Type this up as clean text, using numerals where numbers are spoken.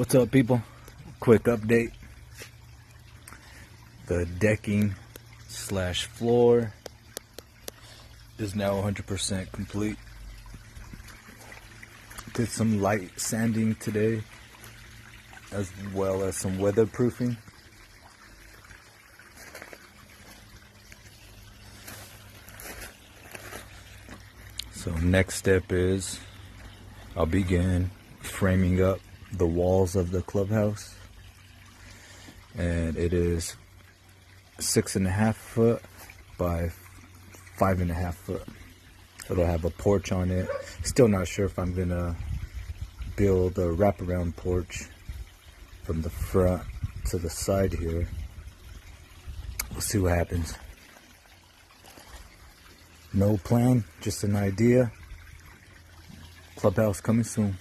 What's up, people? Quick update. The decking slash floor is now 100% complete. Did some light sanding today, as well as some weatherproofing. So next step is I'll begin framing up the walls of the clubhouse, and it is 6.5 foot by 5.5 foot. It'll have a porch on it. Still not sure if I'm gonna build a wraparound porch from the front to the side here. We'll see what happens. No plan, just an idea. Clubhouse coming soon.